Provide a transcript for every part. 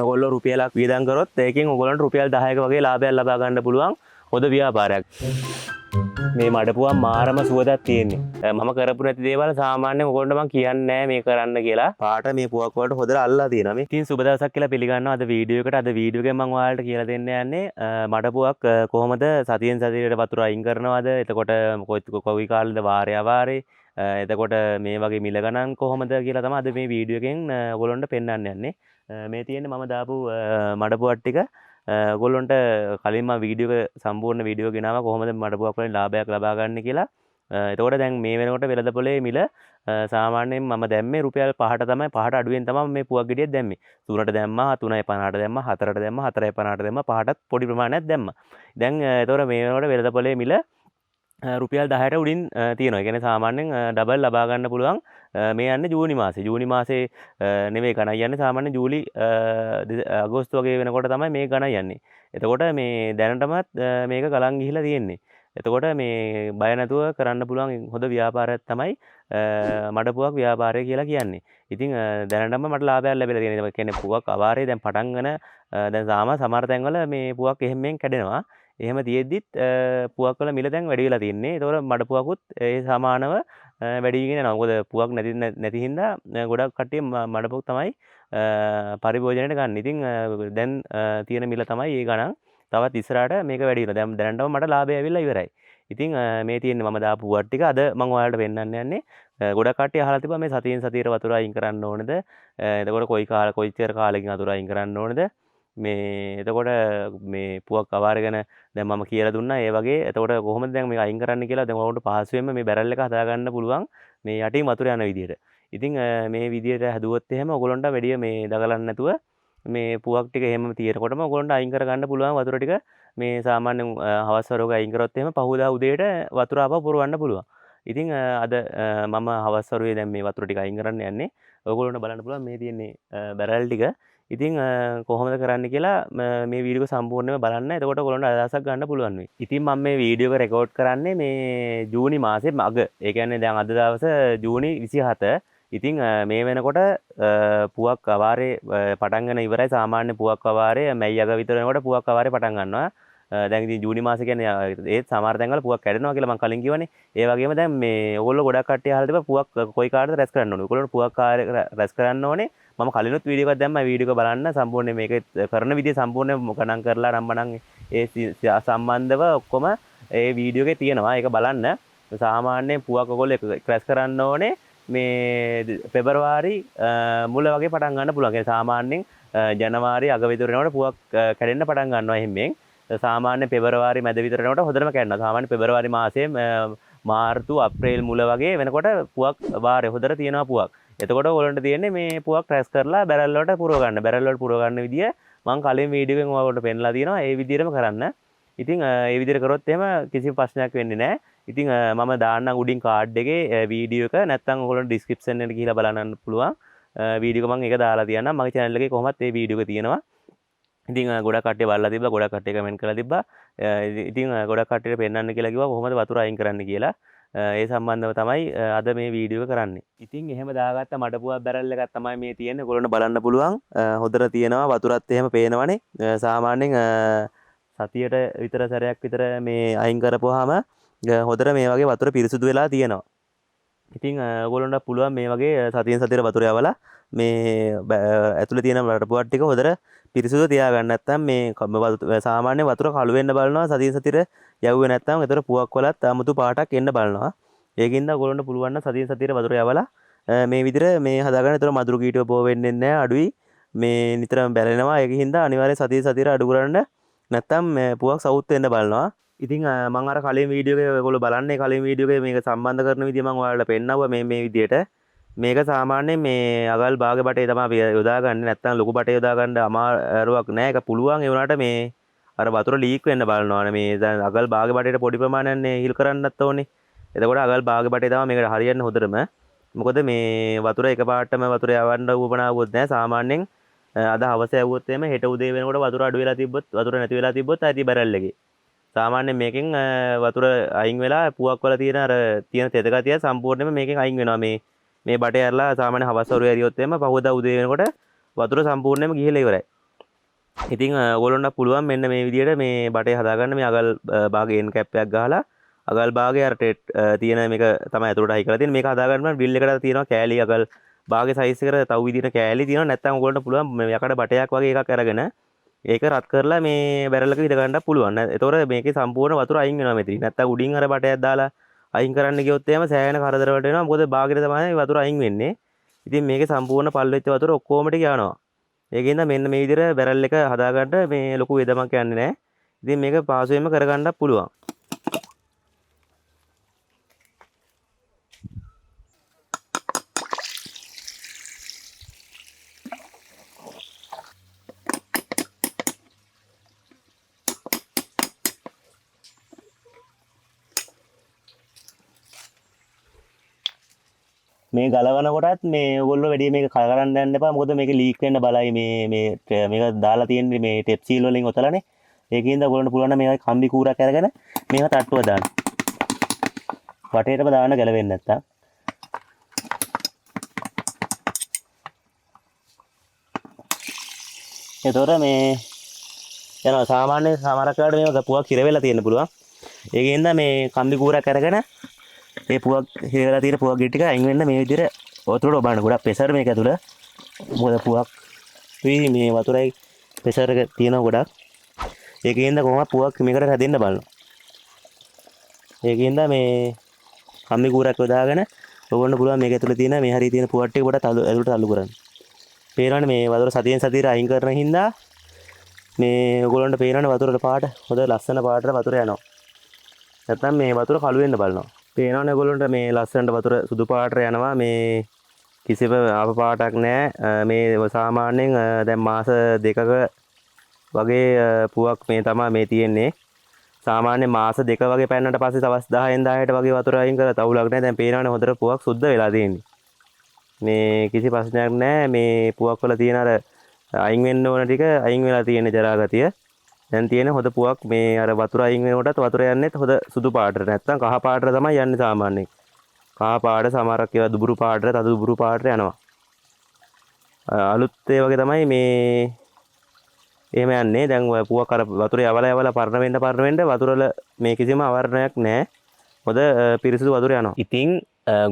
ඔයගොල්ලෝ රුපියලක් වියදම් කරොත් ඒකෙන් ඔයගොල්ලන්ට රුපියල් 10ක වගේ ලාභයක් ලබා ගන්න පුළුවන් හොඳ ව්‍යාපාරයක්. මේ මඩපුවා මාරම සුවදක් තියෙන්නේ. මම කරපු නැති දේවල් සාමාන්‍යයෙන් ඔයගොල්ලන්ට මම කියන්නේ නැහැ මේ කරන්න කියලා. පාට මේ පුවක් වලට හොදට අල්ලලා තියෙනවා මේ. ඉතින් සුබ දවසක් කියලා පිළිගන්නවා අද වීඩියෝ එකට. අද වීඩියෝ එකෙන් මම ඔයාලට කියලා දෙන්න යන්නේ මඩපුවක් කොහොමද සතියෙන් සතියට වතුර අයින් කරනවද? එතකොට කොයි කාලෙද වාරය වාරේ එතකොට මේ වගේ මිල ගණන් කොහොමද කියලා තමයි අද මේ වීඩියෝ එකෙන් ඔයගොල්ලන්ට පෙන්වන්න යන්නේ. මේ තියෙන්නේ මම දාපු මඩපුවක් ටික. ඔයගොල්ලන්ට කලින් මම වීඩියෝ එක සම්පූර්ණ වීඩියෝ ගෙනාවා කොහොමද මඩපුවක් වලින් ලාභයක් ලබා ගන්න කියලා. එතකොට දැන් මේ වෙනකොට වෙළඳපොලේ මිල සාමාන්‍යයෙන් මම දැම්මේ රුපියල් 5ට තමයි 5ට අඩුවෙන් තමයි මේ පුවක් ගෙඩියක් දැම්මේ. 3ට දැම්මා 3.50ට දැම්මා 4ට දැම්මා 4.50ට දැම්මා 5ටත් පොඩි ප්‍රමාණයක් දැම්මා. දැන් එතකොට මේ වෙනකොට වෙළඳපොලේ මිල රුපියල් 10ට උඩින් තියෙනවා. ඒ කියන්නේ සාමාන්‍යයෙන් ඩබල් ලබා ගන්න පුළුවන්. මේ යන්නේ ජූනි මාසේ. ජූනි මාසේ නෙවෙයි ගණන් යන්නේ සාමාන්‍යයෙන් ජූලි අගෝස්තු වගේ වෙනකොට තමයි මේ ගණන් යන්නේ. එතකොට මේ දැනටමත් මේක ගලන් ගිහිලා තියෙන්නේ. එතකොට මේ බය නැතුව කරන්න පුළුවන් හොඳ ව්‍යාපාරයක් තමයි මඩපුවක් ව්‍යාපාරය කියලා කියන්නේ. ඉතින් දැනටම මට ලාභයක් ලැබිලා තියෙනවා. ඒ කියන්නේ පුවක් අවාරේ දැන් පටන් ගන්න දැන් සමහර තැන්වල මේ පුවක් එහෙමෙන් කැඩෙනවා. එහෙම තියෙද්දිත් පුවක් වල මිල දැන් වැඩි වෙලා තියෙන්නේ. ඒතකොට මඩ පුවකුත් ඒ සමානව වැඩි වෙගෙන යනවා. මොකද පුවක් නැති හින්දා ගොඩක් කට්ටිය මඩ පුවක් තමයි පරිභෝජනයට ගන්න. ඉතින් දැන් තියෙන මිල තමයි ඒ ගණන්. තවත් ඉස්සරහට මේක වැඩි වෙනවා. දැන් දැනටම මට ලාභය ඇවිල්ලා ඉවරයි. ඉතින් මේ තියෙන්නේ මම දාපු පුවක් ටික අද මම ඔයාලට පෙන්නන්න යන්නේ. ගොඩක් කට්ටිය අහලා තිබ්බා මේ සතියෙන් සතියට වතුර අයින් කරන්න ඕනද? එතකොට කොයිතර කාලෙකින් වතුර අයින් කරන්න ඕනද? මේ එතකොට මේ පුවක් අවාර ගැන දැන් මම කියලා දුන්නා ඒ වගේ. එතකොට කොහොමද දැන් මේක අයින් කරන්න කියලා දැන් ඔයාලට පහසුවෙන්ම මේ බැරල් එක හදා ගන්න පුළුවන් මේ යටින් වතුර යන විදිහට. ඉතින් මේ විදිහට හදුවොත් එහෙම ඔයගොල්ලන්ට වැඩිය මේ දගලන්න නැතුව මේ පුවක් ටික එහෙම තියෙනකොටම ඔයගොල්ලන්ට අයින් කර ගන්න පුළුවන් වතුර ටික මේ සාමාන්‍යයෙන් හවස් වරුවක අයින් කරොත් එහෙම පහුදා උදේට වතුර ආපහු පුරවන්න පුළුවන්. ඉතින් අද මම හවස් වරුවේ දැන් මේ වතුර ටික අයින් කරන්න යන්නේ. ඔයගොල්ලන්ට බලන්න පුළුවන් මේ තියෙන්නේ බැරල් ටික. ඉතින් කොහොමද කරන්න කියලා මේ වීඩියෝ එක සම්පූර්ණයෙන්ම බලන්න. එතකොට ඔයගොල්ලන්ට අදහසක් ගන්න පුළුවන් වෙයි. ඉතින් මම මේ වීඩියෝ එක රෙකෝඩ් කරන්නේ මේ ජූනි මාසේ අග. ඒ කියන්නේ දැන් අද දවස ජූනි 27. ඉතින් මේ වෙනකොට පුවක් අවාරේ පටන් ගන්න ඉවරයි. සාමාන්‍ය පුවක් අවාරේ මැයි අග විතර වෙනකොට පුවක් අවාරේ පටන් ගන්නවා. දැන් ඉතින් ජූනි මාසේ කියන්නේ ඒත් සමහර තැන්වල පුවක් කැඩෙනවා කියලා මම කලින් කිව්වනේ. ඒ වගේම දැන් මේ ඕගොල්ලෝ ගොඩක් කට්ටිය අහලා තිබ්බා පුවක් කොයි කාටද රැස් කරන්න ඕනේ. ඔයගොල්ලෝ පුවක් රැස් කරන්න ඕනේ. මම කලිනුත් වීඩියෝ එකක් දැම්මා. වීඩියෝ එක බලන්න සම්පූර්ණයෙන් මේක කරන විදිය සම්පූර්ණයෙන් ගණන් කරලා නම්බනම් ඒ සම්බන්ධව ඔක්කොම ඒ වීඩියෝ එකේ තියෙනවා. ඒක බලන්න. සාමාන්‍යයෙන් පුවක් ඔයගොල්ලෝ රැස් කරන්න ඕනේ මේ පෙබරවාරි මුල වගේ පටන් ගන්න පුළුවන්. ඒ සාමාන්‍යයෙන් ජනවාරි අග විතර වෙනකොට පුවක් කැඩෙන්න පටන් ගන්නවා එහෙමෙන්. සාමාන්‍ය පෙබරවාරි මැද විතර වෙනකොට හොඳටම කැඩෙනවා. සාමාන්‍ය පෙබරවාරි මාසයේ මාර්තු අප්‍රේල් මුල වගේ වෙනකොට පුවක් වාරේ හොඳට තියෙනවා පුවක්. එතකොට ඔයගොල්ලන්ට තියෙන්නේ මේ පුවක් රැස් කරලා බැරල් වලට පුරව ගන්න. බැරල් වලට පුරව ගන්න විදිය මම කලින් වීඩියෝ එකෙන් ඔයාලට පෙන්නලා තියෙනවා. ඒ විදිහටම කරන්න. ඉතින් ඒ විදිහට කරොත් එහෙම කිසිම ප්‍රශ්නයක් වෙන්නේ නැහැ. ඉතින් මම දාන්නම් උඩින් කාඩ් එකේ වීඩියෝ එක. නැත්නම් ඔයගොල්ලන්ට ඩිස්ක්‍රිප්ෂන් එකට ගිහිල්ලා බලන්න පුළුවන්. වීඩියෝ එක මම ඒක දාලා තියන්නම්. මගේ channel එකේ කොහොමත් මේ වීඩියෝ එක තියෙනවා. ඉතින් ගොඩක් කට්ටිය බලලා තිබ්බා. ගොඩක් කට්ටිය කමෙන්ට් කරලා තිබ්බා. ඉතින් ගොඩක් කට්ටියට පෙන්නන්න කියලා කිව්වා කොහොමද වතුර අයින් කරන්න කියලා. ඒ සම්බන්ධව තමයි අද මේ වීඩියෝ එක කරන්නේ. ඉතින් එහෙම දාගත්ත මඩපුවක් බැරල් එකක් තමයි මේ තියෙන්නේ. ඔයගොල්ලන්ට බලන්න පුළුවන්. හොඳට තියෙනවා වතුරත් එහෙම පේනවනේ. සාමාන්‍යයෙන් සතියට විතර සැරයක් විතර මේ අයින් කරපුවාම හොඳට මේ වගේ වතුර පිරිසුදු වෙලා තියෙනවා. ඉතින් ඔයගොල්ලන්ට පුළුවන් මේ වගේ සතියෙන් සතියට වතුර යවලා මේ ඇතුලේ තියෙන මඩපුවක් ටික හොඳට පිරිසුදු තියාගන්න. නැත්නම් මේ සාමාන්‍ය වතුර කළු වෙන්න බලනවා සතියෙන් සතියට යවුවේ නැත්නම් ඒතර පුවක් වලත් 아무තු පාටක් එන්න බලනවා. ඒකින්ද ඔයගොල්ලන්ට පුළුවන් නම් සතියෙන් සතියට වතුර යවලා මේ විදිහට මේ හදාගන්න. ඒතර මදුරු කීටෝ බෝ වෙන්නේ නැහැ අඩුයි. මේ නිතරම බැලෙනවා. ඒකින්ද අනිවාර්යෙන් සතියෙන් සතියට අඩු කරන්න. නැත්නම් මේ පුවක් සවුත් වෙන්න බලනවා. ඉතින් මම අර කලින් වීඩියෝ එකේ ඔයගොල්ලෝ බලන්නේ කලින් වීඩියෝ එකේ මේක සම්බන්ධ කරන විදිය මම ඔයාලට පෙන්නනවා මේ විදියට. මේක සාමාන්‍යයෙන් මේ අගල් භාග බටේ තමයි යොදාගන්නේ. නැත්නම් ලොකු බටේ යොදාගන්න අමාරුවක් නෑ. ඒක පුළුවන් ඒ වුණාට මේ අර වතුර ලීක් වෙන්න බලනවානේ. මේ දැන් අගල් භාග බටේට පොඩි ප්‍රමාණයක් හිල් කරන්නත් ඕනේ. එතකොට අගල් භාග බටේ තමයි මේකට හරියන්නේ හොඳටම. මොකද මේ වතුර එකපාරටම වතුර යවන්න උවමනාවුවොත් නෑ. සාමාන්‍යයෙන් අද හවස යවුවොත් එimhe හෙට උදේ වෙනකොට වතුර අඩු වෙලා තිබ්බොත් වතුර නැති වෙලා තිබ්බොත් ආයි බැරල් එකේ සාමාන්‍යයෙන් මේකෙන් වතුර අයින් වෙලා පුවක් වල තියෙන අර තියෙන තෙත ගතිය සම්පූර්ණයෙන්ම මේකෙන් අයින් වෙනවා. මේ බටේ ඇරලා සාමාන්‍ය හවස් වරුවේ ඇරියොත් එimhe පහවදා උදේ වෙනකොට වතුර සම්පූර්ණයෙන්ම ගිහිලා ඉවරයි. ඉතින් ඔයගොල්ලන්ට පුළුවන් මෙන්න මේ විදිහට මේ බටේ හදාගන්න මේ අගල් භාගයේ එන් කැප් එකක් ගහලා අගල් භාගයේ අර තියෙන මේක තමයි අතුරට හයි කරලා තියෙන්නේ. මේක හදාගන්න නම් ඩ්‍රිල් එකට තියෙනවා කෑලි අගල් භාගයේ සයිස් එකට තව විදිහට කෑලි තියෙනවා. නැත්නම් ඔයගොල්ලන්ට පුළුවන් මේ යකඩ බටයක් වගේ එකක් අරගෙන ඒක රත් කරලා මේ බැරල් එක විද ගන්න පුළුවන්. ඒතකොට මේකේ සම්පූර්ණ වතුර අයින් වෙනවා මෙතනින්. නැත්නම් උඩින් අර බටයක් දාලා අයින් කරන්න ගියොත් එහෙම සෑහෙන කරදර වලට වෙනවා. මොකද භාගෙට තමයි වතුර අයින් වෙන්නේ. ඉතින් මේකේ සම්පූර්ණ පල් වෙච්ච වතුර ඔක්කොම ටික යනවා. ඒකෙන්ද මෙන්න මේ විදිහට බැරල් එක හදාගන්න මේ ලොකු වේදමක් යන්නේ නැහැ. ඉතින් මේක පහසුවෙන්ම කරගන්නත් පුළුවන්. මේ ගලවන කොටත් මේ ඔයගොල්ලෝ වැඩි මේක කරන්න යන්න එපා. මොකද මේක ලීක් වෙන්න බලයි මේක දාලා තියෙන්නේ මේ ටෙප් සීල් වලින් ඔතලානේ. ඒකින්ද ඔයගොල්ලන්ට පුළුවන් නම් මේකයි කම්බි කූරක් අරගෙන මේක තට්ටුව දාන්න. වටේටම දාන්න ගැලවෙන්නේ නැත්තම්. ඒතොර මේ යනවා සාමාන්‍ය සමහරකට මේක පුවක් හිර වෙලා තියෙන්න පුළුවන්. ඒකින්ද මේ කම්බි කූරක් අරගෙන මේ පුවක් හිරලා තියෙන පුවක් ගෙඩි ටික අයින් වෙන්න මේ විදිහට වතුරට ඔබන්න. ගොඩක් ප්‍රෙෂර් මේක ඇතුළ. මොකද පුවක් මේ වතුරයි ප්‍රෙෂර් එක තියෙනවා ගොඩක්. ඒකින්ද කොහොමද පුවක් මේකට හැදෙන්න බලනවා. ඒකින්ද මේ කම්බි කූරක් යොදාගෙන ඔයගොල්ලෝ පුළුවන් මේක ඇතුළේ තියෙන මේ හරිය තියෙන පුවක් ටික පොඩ්ඩක් ඇතුළට අල්ලු කරන්න. පේනවනේ මේ වතුර සතියෙන් සතියට අයින් කරන හින්දා මේ ඔයගොල්ලන්ට පේනවනේ වතුරේ පාට හොඳ ලස්සන පාටට වතුර යනවා. නැත්නම් මේ වතුර කළු වෙන්න බලනවා. පේනවනේ ඔයගොල්ලන්ට මේ ලස්සනට වතුර සුදු පාටට යනවා. මේ කිසිම ආප පාටක් නැහැ. මේ සාමාන්‍යයෙන් දැන් මාස දෙකක වගේ පුවක් මේ තමයි මේ තියෙන්නේ. සාමාන්‍ය මාස දෙක වගේ පැන්නට පස්සේ තවස් 10න් 10ට වගේ වතුර අයින් කරලා තවුලක් නැහැ. දැන් පේනවනේ හොඳට පුවක් සුද්ධ වෙලා තියෙන්නේ. මේ කිසි ප්‍රශ්නයක් නැහැ. මේ පුවක් වල තියෙන අර අයින් වෙන්න ඕන ටික අයින් වෙලා තියෙන ජරා ගතිය. දැන් තියෙන හොඳ පුවක් මේ අර වතුර අයින් වෙනකොටත් වතුර යන්නේත් හොඳ සුදු පාටට. නැත්නම් කහ පාටට තමයි යන්නේ සාමාන්‍යයෙන්. කහ පාට සමහරක් ඒවා දුබුරු පාටට තද දුබුරු පාටට යනවා. අලුත් ඒ වගේ තමයි මේ එහෙම යන්නේ. දැන් පුවක් අර වතුරේ යවලා පරණ වෙන්න වතුර වල මේ කිසිම අවර්ණයක් නැහැ. හොඳ පිරිසිදු වතුර යනවා. ඉතින්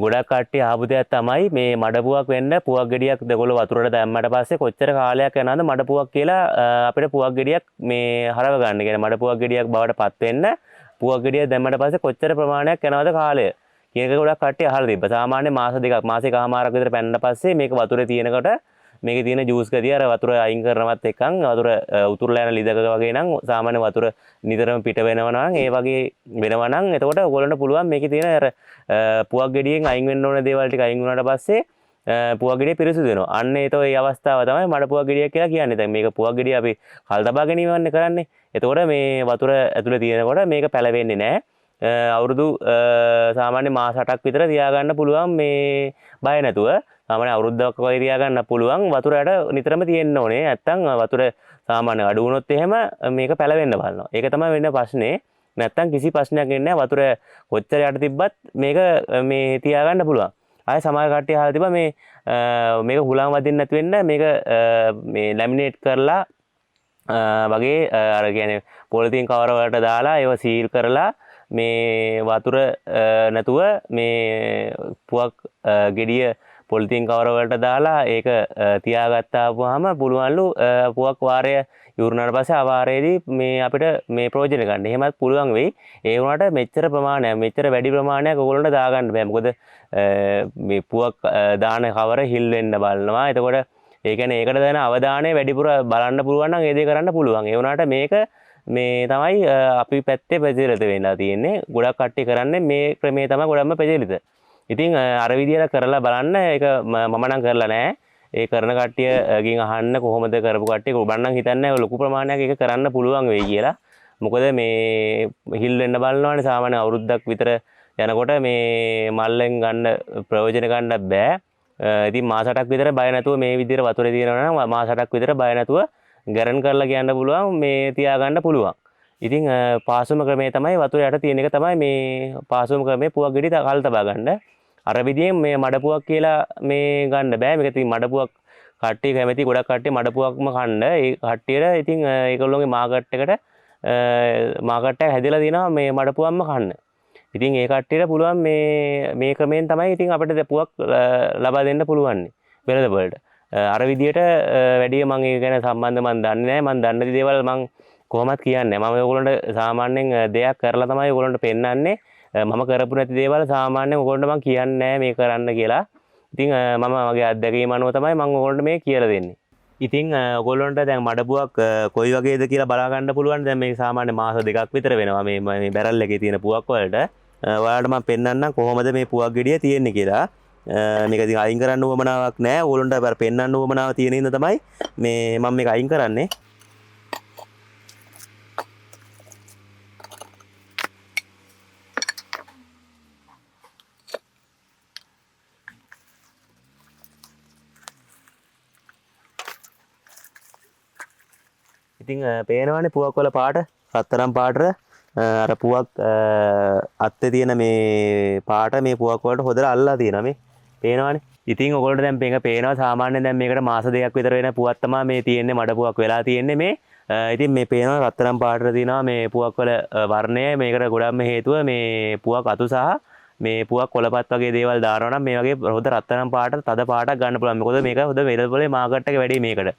ගොඩක් කට්ටිය ආපු දෙයක් තමයි මේ මඩපුවක් වෙන්න පුවක් ගෙඩියක් දෙකොල්ල වතුරට දැම්මට පස්සේ කොච්චර කාලයක් යනවද මඩපුවක් කියලා අපිට පුවක් ගෙඩියක් මේ හරව ගන්න. කියන්නේ මඩපුවක් ගෙඩියක් බවට පත් වෙන්න පුවක් ගෙඩියක් දැම්මට පස්සේ කොච්චර ප්‍රමාණයක් යනවද කාලය කියන එක ගොඩක් කට්ටිය අහලා තිබ්බා. සාමාන්‍ය මාස දෙකක් මාසෙකමාරක් විතර පැනන පස්සේ මේක වතුරේ තියෙනකොට මේකේ තියෙන ජූස් ගතිය අර වතුර අයින් කරනවත් එක්කන් වතුර උතුරලා යන ලිදක වගේ නම් සාමාන්‍ය වතුර නිතරම පිට වෙනවා නම් ඒ වගේ වෙනවා නම් එතකොට ඔයගොල්ලන්ට පුළුවන් මේකේ තියෙන අර පුවක් ගෙඩියෙන් අයින් වෙන්න ඕන දේවල් ටික අයින් වුණාට පස්සේ පුවක් ගෙඩිය පිරිසිදු වෙනවා. අන්න ඒතෝ ඒ අවස්ථාව තමයි මඩ පුවක් ගෙඩියක් කියලා කියන්නේ. දැන් මේක පුවක් ගෙඩිය අපි කල් තබා ගැනීමන්නේ කරන්නේ. එතකොට මේ වතුර ඇතුලේ තියෙනකොට මේක පැලවෙන්නේ නැහැ. අවුරුදු සාමාන්‍ය මාස 8ක් විතර තියාගන්න පුළුවන් මේ බය නැතුව. සාමාන්‍ය අවුරුද්දක් වගේ තියාගන්න පුළුවන්. වතුර යට නිතරම තියෙන්න ඕනේ. නැත්තම් වතුර සාමාන්‍ය අඩු වුණොත් එහෙම මේක පැලවෙන්න බලනවා. ඒක තමයි වෙන ප්‍රශ්නේ. නැත්තම් කිසි ප්‍රශ්නයක් වෙන්නේ නැහැ. වතුර කොච්චර යට තිබ්බත් මේක මේ තියාගන්න පුළුවන්. ආයේ සමහර කට්ටිය අහලා තිබා මේක හුලං වදින්න නැති වෙන්න මේක මේ ලැමිනේට් කරලා වගේ අර කියන්නේ පොලිතින් කවර වලට දාලා ඒව සීල් කරලා මේ වතුර නැතුව මේ පුවක් ගෙඩිය පොලිතින් කවර වලට දාලා ඒක තියාගත්තාම පුළුවන්ලු පුවක් වාරය ඉවරනාට පස්සේ අවාරයේදී මේ අපිට මේ ප්‍රයෝජන ගන්න. එහෙමත් පුළුවන් වෙයි. ඒ වුණාට මෙච්චර ප්‍රමාණයක් මෙච්චර වැඩි ප්‍රමාණයක් ඔයගොල්ලන්ට දාගන්න බෑ. මොකද මේ පුවක් දාන කවර හිල් වෙන්න බලනවා. එතකොට ඒ කියන්නේ ඒකට දැන අවධානය වැඩිපුර බලන්න පුළුවන් නම් ඒ දේ කරන්න පුළුවන්. ඒ වුණාට මේක මේ තමයි අපි පැත්තේ ප්‍රචලිත වෙලා තියෙන්නේ. ගොඩක් කට්ටිය කරන්නේ මේ ක්‍රමයේ තමයි ගොඩක්ම ප්‍රචලිත. ඉතින් අර විදියට කරලා බලන්න. ඒක මම නම් කරලා නැහැ. ඒ කරන කට්ටියගෙන් අහන්න කොහොමද කරපු කට්ටිය ඔබන්නම් හිතන්නේ ලොකු ප්‍රමාණයක් ඒක කරන්න පුළුවන් වෙයි කියලා. මොකද මේ හිල් වෙන්න බලනවානේ සාමාන්‍ය අවුරුද්දක් විතර යනකොට මේ මල්ලෙන් ගන්න ප්‍රයෝජන ගන්න බෑ. ඉතින් මාස 8ක් විතර බය නැතුව මේ විදිහට වතුරේ තියෙනවා නම් මාස 8ක් විතර බය නැතුව ගැරන් කරලා කියන්න පුළුවන් මේ තියාගන්න පුළුවන්. ඉතින් පාසුම ක්‍රමය තමයි වතුර යට තියෙන එක තමයි මේ පාසුම ක්‍රමයේ පුවක් ගෙඩි කල් තබා ගන්න. අර විදියෙන් මේ මඩපුවක් කියලා මේ ගන්න බෑ. මේක ඉතින් මඩපුවක් කට්ටිය කැමති ගොඩක් කට්ටිය මඩපුවක්ම කන්න. ඒ කට්ටියට ඉතින් ඒගොල්ලෝගේ මාකට් එකට මාකට් එක හැදලා දිනවා මේ මඩපුවක්ම කන්න. ඉතින් ඒ කට්ටියට පුළුවන් මේ ක්‍රමයෙන් තමයි ඉතින් අපිට පුවක් ලබා දෙන්න පුළුවන් වෙළඳ වලට. අර විදියට වැඩි මම ඒක ගැන සම්බන්ධ මම දන්නේ නැහැ. මම දන්න දේවල් මම කොහොමත් කියන්නේ. මම ඔයගොල්ලන්ට සාමාන්‍යයෙන් දෙයක් කරලා තමයි ඔයගොල්ලන්ට පෙන්නන්නේ. මම කරපු නැති දේවල් සාමාන්‍යයෙන් ඔයගොල්ලන්ට මම කියන්නේ නැහැ මේ කරන්න කියලා. ඉතින් මම මගේ අත්දැකීම අනුව තමයි මම ඔයගොල්ලන්ට මේ කියලා දෙන්නේ. ඉතින් ඔයගොල්ලන්ට දැන් මඩපුවක් කොයි වගේද කියලා බලා ගන්න පුළුවන්. දැන් මේ සාමාන්‍ය මාස 2ක් විතර වෙනවා මේ බැරල් එකේ තියෙන පුවක් වලට. ඔයාලට මම පෙන්නන්නම් කොහොමද මේ පුවක් ගෙඩිය තියෙන්නේ කියලා. මේක ඉතින් අයින් කරන්න උවමනාවක් නැහැ. ඕගොල්ලන්ට අර පෙන්නන්න උවමනාව තියෙන ඉඳ තමයි මේ මම මේක අයින් කරන්නේ. ඉතින් පේනවනේ පුවක් වල පාට රත්තරන් පාටට අර පුවක් අත්තේ තියෙන මේ පාට මේ පුවක් වලට හොදලා අල්ලලා තියෙනවා මේ පේනවනේ. ඉතින් ඔයගොල්ලන්ට දැන් මේක පේනවා සාමාන්‍යයෙන් දැන් මේකට මාස 2ක් විතර වෙන පුවක් තමයි මේ තියෙන්නේ මඩපුවක් වෙලා තියෙන්නේ මේ. ඉතින් මේ පේනවා රත්තරන් පාටට තියෙනවා මේ පුවක් වල වර්ණය. මේකට ගොඩක්ම හේතුව මේ පුවක් අතු සහ මේ පුවක් කොළපත් වගේ දේවල් දානවා නම් මේ වගේ හොද රත්තරන් පාට තද පාටක් ගන්න පුළුවන්. මොකද මේක හොද වෙළඳපොලේ මාකට් එක වැඩි මේකට.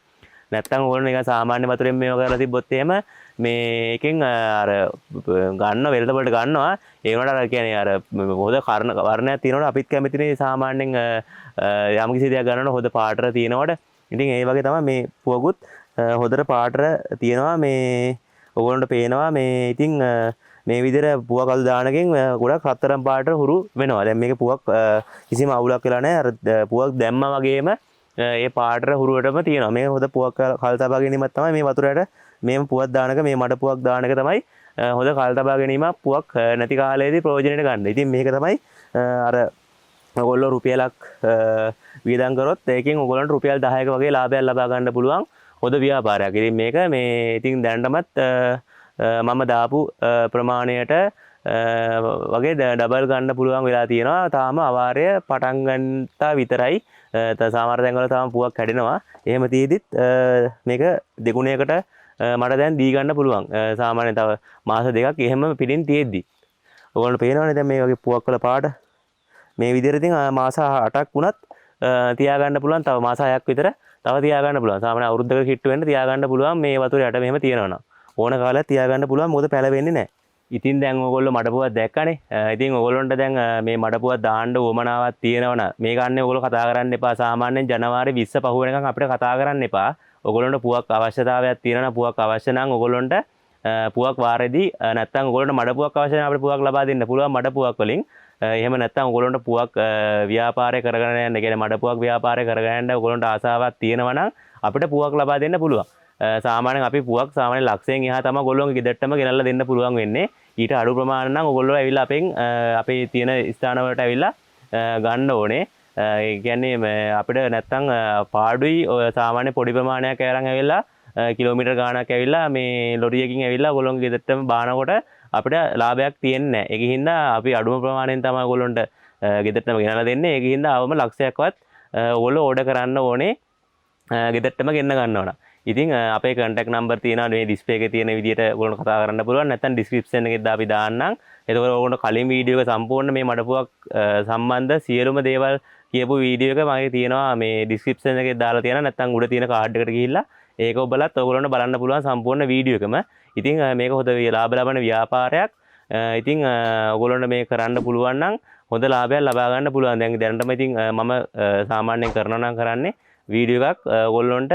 නැත්තම් ඕගොල්ලෝ නිකන් සාමාන්‍ය වතුරෙන් මේව කරලා තිබ්බොත් එහෙම මේකෙන් අර ගන්න වෙළඳපොලට ගන්නවා. ඒ වුණාට අර කියන්නේ අර හොද වර්ණයක් තියෙනකොට අපිත් කැමතිනේ සාමාන්‍යයෙන් යම් කිසි දෙයක් ගන්නකොට හොද පාටර තියෙනකොට. ඉතින් ඒ වගේ තමයි මේ පුවකුත් හොදට පාටර තියෙනවා. මේ ඕගොල්ලන්ට පේනවා මේ ඉතින් මේ විදිහට පුවක් අලු දානකින් ගොඩක් රත්තරන් පාටට හුරු වෙනවා. දැන් මේකේ පුවක් කිසිම අවුලක් වෙලා නැහැ. අර පුවක් දැම්මා වගේම ඒ පාටර හුරුවටම තියෙනවා. මේ හොද පුවක් කල් තබා ගැනීමක් තමයි මේ වතුරට මේ පුවක් දානක මේ මඩ පුවක් දානක තමයි හොද කල් තබා ගැනීමක් පුවක් නැති කාලයේදී ප්‍රයෝජනෙට ගන්න. ඉතින් මේක තමයි අර ඔයගොල්ලෝ රුපියලක් වියදම් කරොත් ඒකෙන් ඔයගොල්ලන්ට රුපියල් 10ක වගේ ලාභයක් ලබා ගන්න පුළුවන් හොද ව්‍යාපාරයක්. ඉතින් මේක මේ ඉතින් දැනටමත් මම දාපු ප්‍රමාණයට වගේ ඩබල් ගන්න පුළුවන් වෙලා තියෙනවා. තාම අවාරය පටන් ගන්නවා විතරයි. සමහර තැන්වල තාම පුවක් කැඩෙනවා. එහෙම තියෙදිත් මේක දෙගුණයකට මට දැන් දී ගන්න පුළුවන්. සාමාන්‍යයෙන් තව මාස 2ක් එහෙම පිටින් තියෙද්දි. ඔයගොල්ලෝ පේනවනේ දැන් මේ වගේ පුවක් වල පාට මේ විදිහට ඉතින් මාස 8ක් වුණත් තියාගන්න පුළුවන්. තව මාස 6ක් විතර තව තියාගන්න පුළුවන්. සාමාන්‍ය අවුරුද්දකට කිට්ටු වෙන්න තියාගන්න පුළුවන් මේ වතුර යට මෙහෙම තියෙනවනම්. ඕන කාලයක් තියාගන්න පුළුවන්. මොකද පැලවෙන්නේ නැහැ. ඉතින් දැන් ඔයගොල්ලෝ මඩපුවක් දැක්කනේ. ඉතින් ඔයගොල්ලන්ට දැන් මේ මඩපුවක් දාන්න උවමනාවක් තියෙනවනම් මේ ගන්න ඔයගොල්ලෝ කතා කරන්න එපා. සාමාන්‍යයෙන් ජනවාරි 20 පහ වෙනකන් අපිට කතා කරන්න එපා. ඔයගොල්ලන්ට පුවක් අවශ්‍යතාවයක් තියෙනවා. පුවක් අවශ්‍ය නම් ඔයගොල්ලන්ට පුවක් වාරෙදී නැත්තම් ඔයගොල්ලන්ට මඩපුවක් අවශ්‍ය නම් අපිට පුවක් ලබා දෙන්න පුළුවන් මඩපුවක් වලින්. එහෙම නැත්තම් ඔයගොල්ලන්ට පුවක් ව්‍යාපාරය කරගෙන යන්න, කියන්නේ මඩපුවක් ව්‍යාපාරය කරගෙන යන්න ඔයගොල්ලන්ට ආසාවක් තියෙනවා නම් අපිට පුවක් ලබා දෙන්න පුළුවන්. සාමාන්‍යයෙන් අපි පුවක් සාමාන්‍ය ලක්ෂයෙන් එහා තමයි ඔයගොල්ලෝගේ ගෙදරටම ගෙනල්ලා දෙන්න පුළුවන් වෙන්නේ. ඊට අඩු ප්‍රමාණ නම් ඔයගොල්ලෝ ඇවිල්ලා අපේ තියෙන ස්ථාන වලට ඇවිල්ලා ගන්න ඕනේ. ඒ කියන්නේ අපිට නැත්තම් පාඩුයි සාමාන්‍ය පොඩි ප්‍රමාණයක් අරන් ඇවිල්ලා කිලෝමීටර් ගාණක් ඇවිල්ලා මේ ලොරියකින් ඇවිල්ලා ඔයගොල්ලෝගේ ගෙදරටම බානකොට අපිට ලාභයක් තියෙන්නේ නැහැ. ඒකින්ද අපි අඩුම ප්‍රමාණයෙන් තමයි ඔයගොල්ලන්ට ගෙදරටම ගෙනල්ලා දෙන්නේ. ඒකින්ද අවම ලක්ෂයක්වත් ඔයගොල්ලෝ ඕඩර් කරන්න ඕනේ ගෙදරටම ගෙන්න ගන්නවා. ඉතින් අපේ contact number තියෙනවා මේ display එකේ තියෙන විදිහට ඔයගොල්ලෝ කතා කරන්න පුළුවන්. නැත්නම් description එකෙත් අපි දාන්නම්. එතකොට ඔයගොල්ලෝ කලින් වීඩියෝ එක සම්පූර්ණ මේ මඩපුවක් සම්බන්ධ සියලුම දේවල් කියපු වීඩියෝ එක මගේ තියෙනවා මේ description එකේ දාලා තියෙනවා. නැත්නම් උඩ තියෙන card එකට ගිහිල්ලා ඒක ඔබලත් ඔයගොල්ලන්ට බලන්න පුළුවන් සම්පූර්ණ වීඩියෝ එකම. ඉතින් මේක හොඳ ලාභ ලබන ව්‍යාපාරයක්. ඉතින් ඔයගොල්ලන්ට මේක කරන්න පුළුවන් නම් හොඳ ලාභයක් ලබා ගන්න පුළුවන්. දැන් දැනටම ඉතින් මම සාමාන්‍යයෙන් කරනවා නම් කරන්නේ වීඩියෝ එකක් ඔයගොල්ලන්ට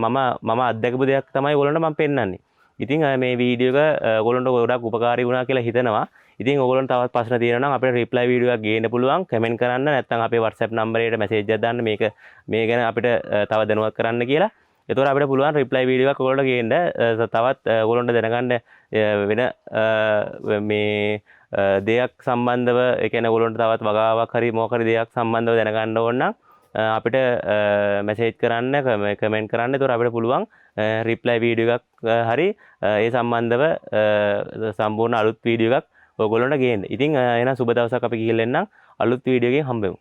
මම අත්දැකපු දෙයක් තමයි ඔයගොල්ලන්ට මම පෙන්නන්නේ. ඉතින් මේ වීඩියෝ එක ඔයගොල්ලන්ට ගොඩක් උපකාරී වුණා කියලා හිතනවා. ඉතින් ඔයගොල්ලන්ට තවත් ප්‍රශ්න තියෙනවා නම් අපිට රිප්ලයි වීඩියෝ එකක් ගේන්න පුළුවන්. කමෙන්ට් කරන්න නැත්නම් අපේ WhatsApp නම්බරයට මැසේජ් එකක් දාන්න මේ ගැන අපිට තව දැනුවත් කරන්න කියලා. එතකොට අපිට පුළුවන් රිප්ලයි වීඩියෝ එකක් ඔයගොල්ලන්ට ගේන්න. තවත් ඔයගොල්ලන්ට දැනගන්න වෙන මේ දෙයක් සම්බන්ධව ඒ කියන්නේ ඔයගොල්ලන්ට තවත් වගාවක් හරි මොකක් හරි දෙයක් සම්බන්ධව දැනගන්න ඕන නම් අපිට මැසේජ් කරන්න කමෙන්ට් කරන්න. එතකොට අපිට පුළුවන් රිප්ලයි වීඩියෝ එකක් හරි ඒ සම්බන්ධව සම්පූර්ණ අලුත් වීඩියෝ එකක් ඔයගොල්ලන්ට ගේන්න. ඉතින් එහෙනම් සුබ දවසක් අපි ගිහින් එන්නම්. අලුත් වීඩියෝ එකකින් හම්බෙමු.